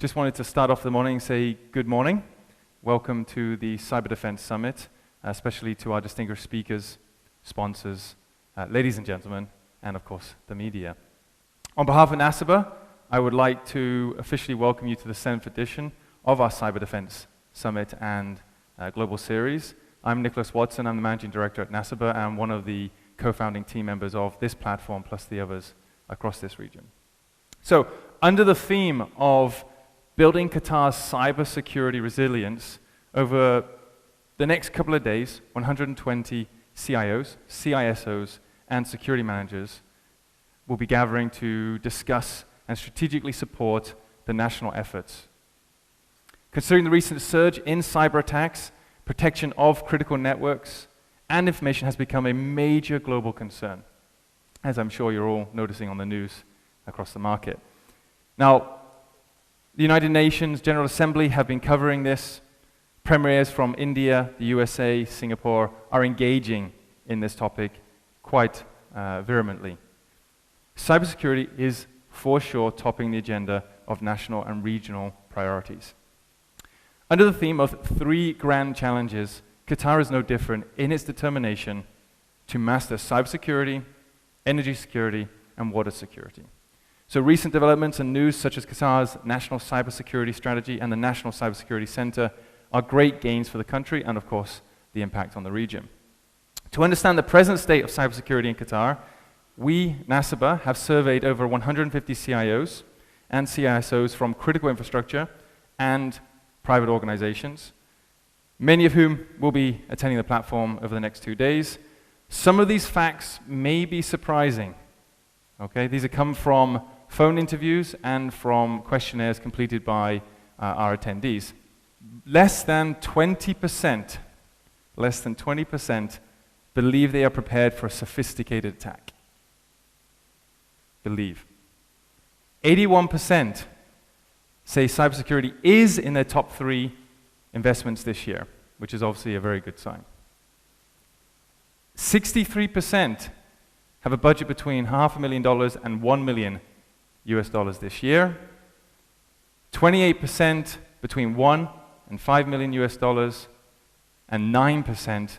Just wanted to start off the morning and say good morning. Welcome to the Cyber Defense Summit, especially to our distinguished speakers, sponsors, ladies and gentlemen, and of course, the media. On behalf of NASABA, I would like to officially welcome you to the 7th edition of our Cyber Defense Summit and Global Series. I'm Nicholas Watson. I'm the Managing Director at NASABA and one of the co-founding team members of this platform, plus the others across this region. So, under the theme of building Qatar's cybersecurity resilience, over the next couple of days, 120 CIOs, CISOs, and security managers will be gathering to discuss and strategically support the national efforts. Considering the recent surge in cyber attacks, protection of critical networks and information has become a major global concern, as I'm sure you're all noticing on the news across the market. Now, the United Nations General Assembly have been covering this. Premiers from India, the USA, Singapore are engaging in this topic quite vehemently. Cybersecurity is for sure topping the agenda of national and regional priorities. Under the theme of 3 grand challenges, Qatar is no different in its determination to master cybersecurity, energy security, and water security. So recent developments and news such as Qatar's National Cybersecurity Strategy and the National Cybersecurity Center are great gains for the country and, of course, the impact on the region. To understand the present state of cybersecurity in Qatar, we, NASABA, have surveyed over 150 CIOs and CISOs from critical infrastructure and private organizations, many of whom will be attending the platform over the next 2 days. Some of these facts may be surprising. Okay, these have come from phone interviews and from questionnaires completed by our attendees. Less than 20% believe they are prepared for a sophisticated attack. Believe. 81% say cybersecurity is in their top 3 investments this year, which is obviously a very good sign. 63% have a budget between $500,000 and $1 million this year. 28% between $1 and $5 million and 9%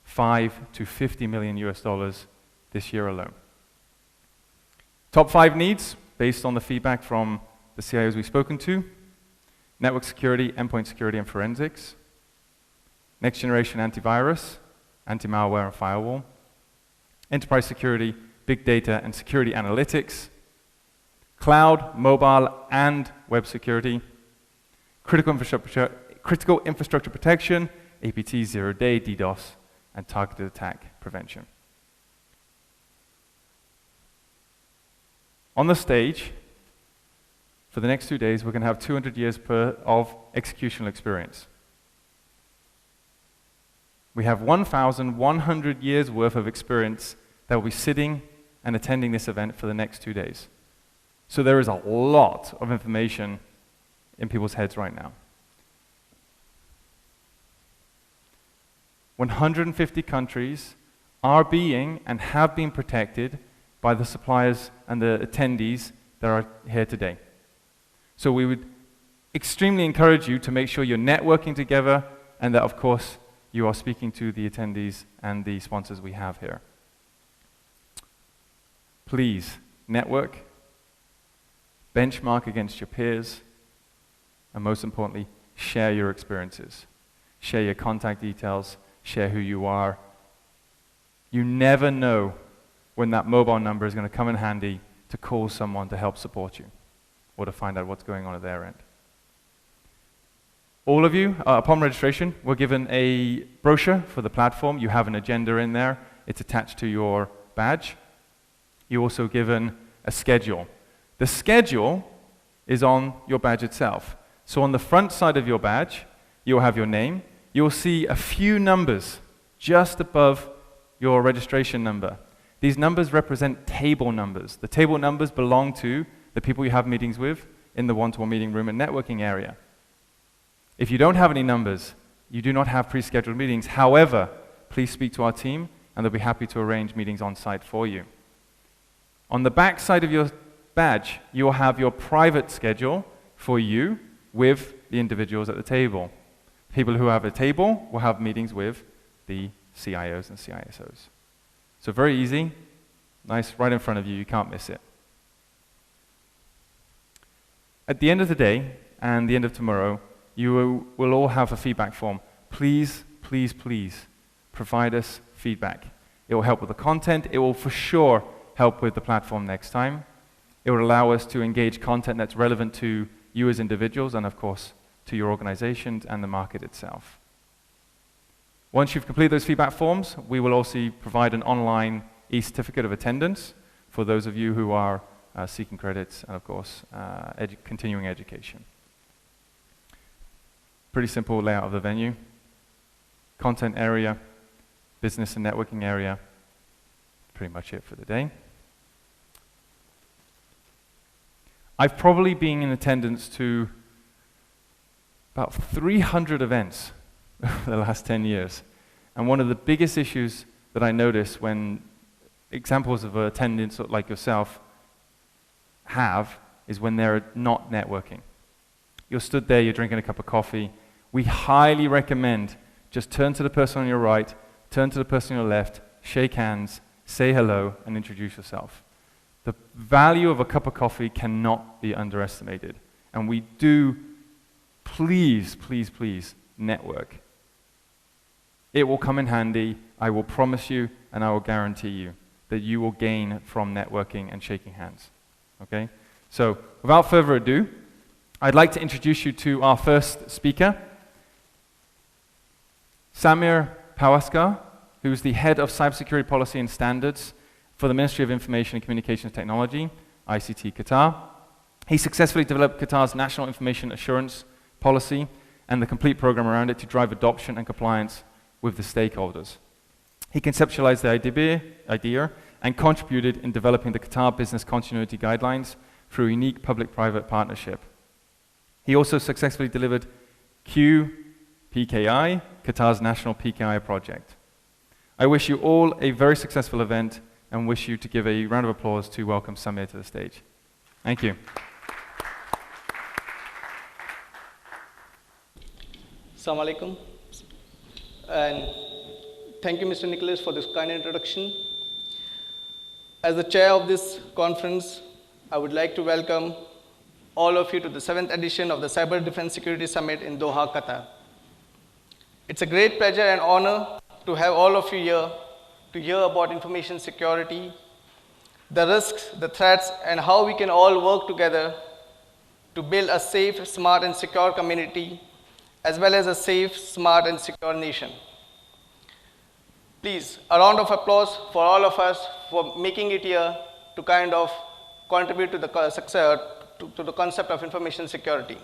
$5 to $50 million this year alone. Top 5 needs, based on the feedback from the CIOs we've spoken to: network security, endpoint security, and forensics; next generation antivirus, anti-malware, and firewall; enterprise security, big data, and security analytics; cloud, mobile, and web security; critical infrastructure protection, APT, zero-day, DDoS, and targeted attack prevention. On the stage, for the next 2 days, we're going to have 200 years of executional experience. We have 1,100 years worth of experience that will be sitting and attending this event for the next 2 days. So there is a lot of information in people's heads right now. 150 countries are being and have been protected by the suppliers and the attendees that are here today. So we would extremely encourage you to make sure you're networking together and that, of course, you are speaking to the attendees and the sponsors we have here. Please network, benchmark against your peers, and most importantly, share your experiences. Share your contact details, share who you are. You never know when that mobile number is going to come in handy to call someone to help support you or to find out what's going on at their end. All of you, upon registration, were given a brochure for the platform. You have an agenda in there. It's attached to your badge. You're also given a schedule. The schedule is on your badge itself. So on the front side of your badge, you'll have your name. You'll see a few numbers just above your registration number. These numbers represent table numbers. The table numbers belong to the people you have meetings with in the one-to-one meeting room and networking area. If you don't have any numbers, you do not have pre-scheduled meetings. However, please speak to our team and they'll be happy to arrange meetings on site for you. On the back side of your badge, you will have your private schedule for you with the individuals at the table. People who have a table will have meetings with the CIOs and CISOs. So very easy, nice, right in front of you, you can't miss it. At the end of the day, and the end of tomorrow, you will all have a feedback form. Please, please, please provide us feedback. It will help with the content. It will for sure help with the platform next time. It will allow us to engage content that's relevant to you as individuals and, of course, to your organizations and the market itself. Once you've completed those feedback forms, we will also provide an online e-certificate of attendance for those of you who are seeking credits and, of course, continuing education. Pretty simple layout of the venue. Content area, business and networking area. Pretty much it for the day. I've probably been in attendance to about 300 events over the last 10 years. And one of the biggest issues that I notice when examples of attendance like yourself have is when they're not networking. You're stood there, you're drinking a cup of coffee. We highly recommend just turn to the person on your right, turn to the person on your left, shake hands, say hello, and introduce yourself. The value of a cup of coffee cannot be underestimated. And we do, please, please, please, network. It will come in handy, I will promise you, and I will guarantee you that you will gain from networking and shaking hands. Okay? So, without further ado, I'd like to introduce you to our first speaker, Samir Pawaskar, who's the head of cybersecurity policy and standards for the Ministry of Information and Communications Technology, ICT Qatar. He successfully developed Qatar's National Information Assurance Policy and the complete program around it to drive adoption and compliance with the stakeholders. He conceptualized the idea and contributed in developing the Qatar Business Continuity Guidelines through a unique public-private partnership. He also successfully delivered QPKI, Qatar's national PKI project. I wish you all a very successful event and wish you to give a round of applause to welcome Samir to the stage. Thank you. Assalamu alaikum. And thank you, Mr. Nicholas, for this kind introduction. As the chair of this conference, I would like to welcome all of you to the 7th edition of the Cyber Defense Security Summit in Doha, Qatar. It's a great pleasure and honor to have all of you here to hear about information security, the risks, the threats, and how we can all work together to build a safe, smart, and secure community, as well as a safe, smart, and secure nation. Please, a round of applause for all of us for making it here to kind of contribute to the success, to the concept of information security.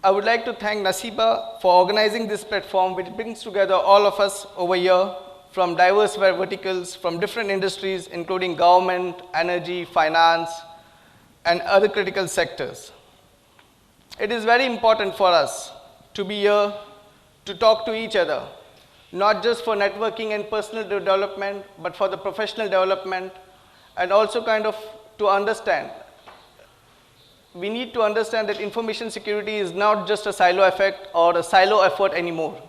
I would like to thank Nasiba for organizing this platform, which brings together all of us over here from diverse verticals, from different industries, including government, energy, finance, and other critical sectors. It is very important for us to be here to talk to each other, not just for networking and personal development, but for the professional development, and also kind of to understand. We need to understand that information security is not just a silo effect or a silo effort anymore.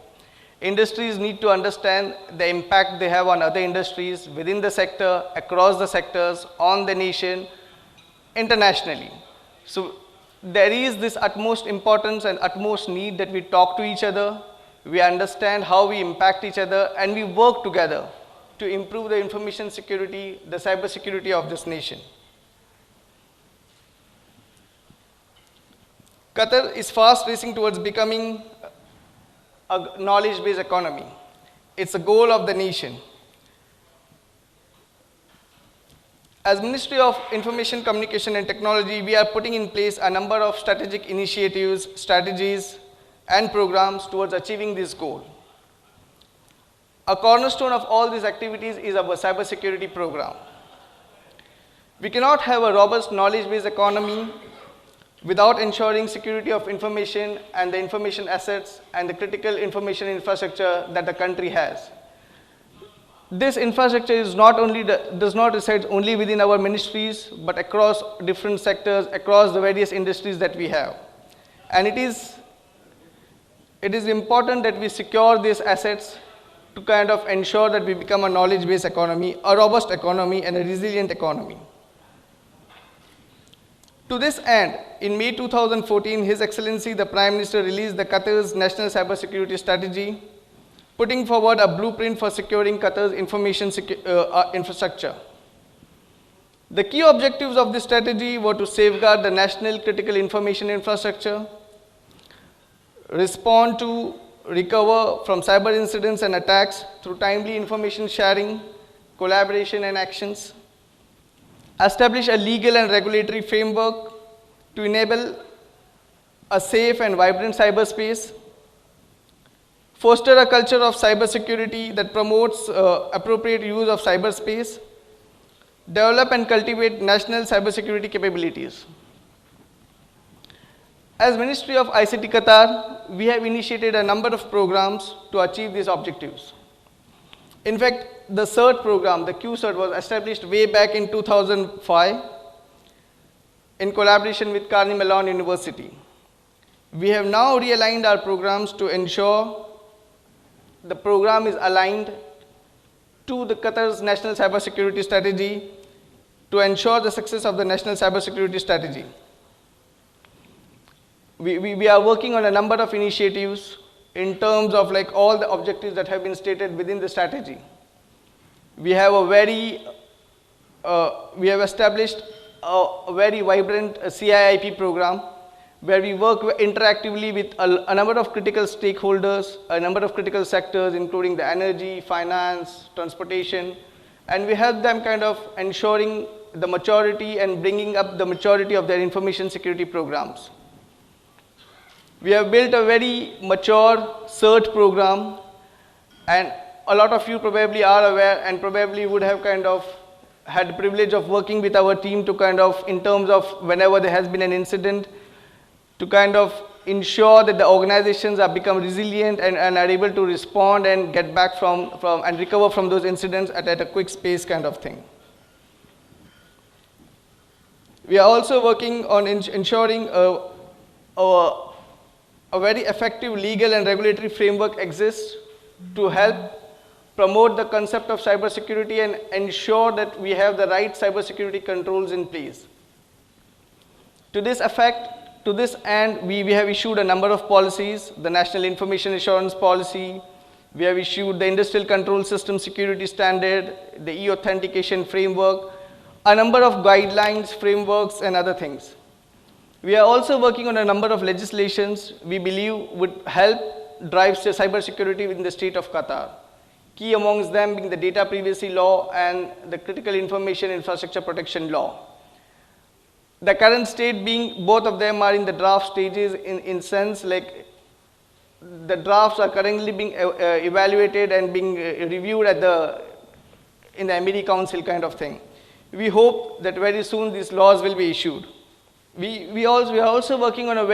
Industries need to understand the impact they have on other industries, within the sector, across the sectors, on the nation, internationally. So there is this utmost importance and utmost need that we talk to each other, we understand how we impact each other, and we work together to improve the information security, the cyber security of this nation. Qatar is fast racing towards becoming a knowledge-based economy. It's a goal of the nation. As Ministry of Information, Communication and Technology, we are putting in place a number of strategic initiatives, strategies, and programs towards achieving this goal. A cornerstone of all these activities is our cybersecurity program. We cannot have a robust knowledge-based economy without ensuring security of information and the information assets and the critical information infrastructure that the country has. This infrastructure is not only does not reside only within our ministries, but across different sectors, across the various industries that we have. And it is important that we secure these assets to kind of ensure that we become a knowledge-based economy, a robust economy, and a resilient economy. To this end, in May 2014, His Excellency the Prime Minister released the Qatar's National Cybersecurity Strategy, putting forward a blueprint for securing Qatar's information infrastructure. The key objectives of this strategy were to safeguard the national critical information infrastructure, respond to recover from cyber incidents and attacks through timely information sharing, collaboration and actions, establish a legal and regulatory framework to enable a safe and vibrant cyberspace, foster a culture of cybersecurity that promotes appropriate use of cyberspace, develop and cultivate national cybersecurity capabilities. As Ministry of ICT Qatar, we have initiated a number of programs to achieve these objectives. In fact, the CERT program, the Q-CERT, was established way back in 2005 in collaboration with Carnegie Mellon University. We have now realigned our programs to ensure the program is aligned to the Qatar's National Cybersecurity Strategy to ensure the success of the National Cybersecurity Strategy. We are working on a number of initiatives in terms of like all the objectives that have been stated within the strategy. We have established a very vibrant CIIP program where we work interactively with a number of critical stakeholders, a number of critical sectors, including the energy, finance, transportation, and we help them kind of ensuring the maturity and bringing up the maturity of their information security programs. We have built a very mature CERT program, and a lot of you probably are aware and probably would have kind of had the privilege of working with our team to kind of, in terms of whenever there has been an incident, to kind of ensure that the organizations are become resilient and are able to respond and get back from and recover from those incidents at a quick pace kind of thing. We are also working on ensuring a very effective legal and regulatory framework exists to help promote the concept of cybersecurity and ensure that we have the right cybersecurity controls in place. To this effect, to this end, we have issued a number of policies: the National Information Assurance Policy, we have issued the Industrial Control System Security Standard, the e-authentication framework, a number of guidelines, frameworks, and other things. We are also working on a number of legislations we believe would help drive cybersecurity within the state of Qatar. Key amongst them being the Data Privacy Law and the Critical Information Infrastructure Protection Law. The current state being both of them are in the draft stages in sense like the drafts are currently being evaluated and being reviewed at in the Emiri Council kind of thing. We hope that very soon these laws will be issued. We are also working on a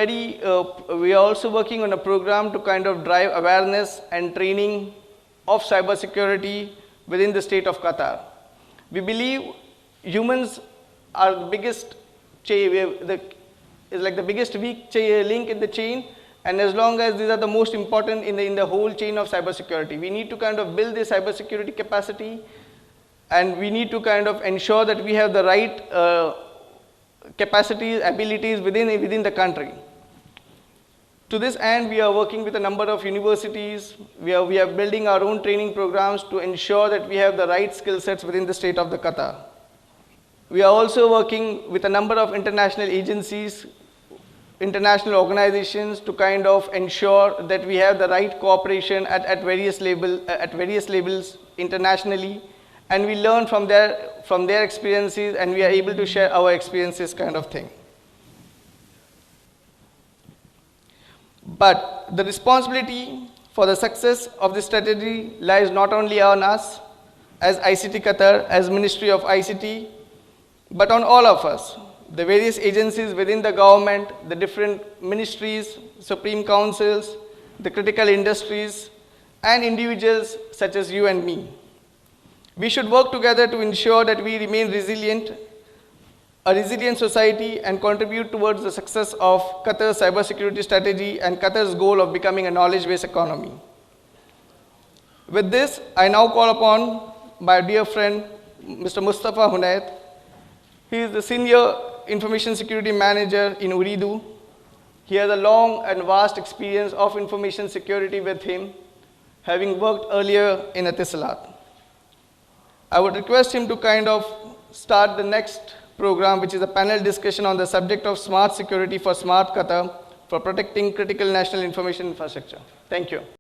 program to kind of drive awareness and training of cybersecurity within the state of Qatar. We believe humans are the biggest biggest weak link in the chain, and as long as these are the most important in the whole chain of cybersecurity, we need to kind of build this cybersecurity capacity, and we need to kind of ensure that we have the right capacities, abilities within the country. To this end, we are working with a number of universities. We are building our own training programs to ensure that we have the right skill sets within the state of the Qatar. We are also working with a number of international agencies, international organizations to kind of ensure that we have the right cooperation at various levels internationally, and we learn from their experiences, and we are able to share our experiences kind of thing. But the responsibility for the success of this strategy lies not only on us as ICT Qatar, as Ministry of ICT, but on all of us, the various agencies within the government, the different ministries, supreme councils, the critical industries, and individuals such as you and me. We should work together to ensure that we remain resilient, a resilient society, and contribute towards the success of Qatar's cybersecurity strategy and Qatar's goal of becoming a knowledge-based economy. With this, I now call upon my dear friend, Mr. Mustafa Hunayt. He is the Senior Information Security Manager in Ooredoo. He has a long and vast experience of information security with him, having worked earlier in Etisalat. I would request him to kind of start the next program, which is a panel discussion on the subject of smart security for smart Qatar for protecting critical national information infrastructure. Thank you.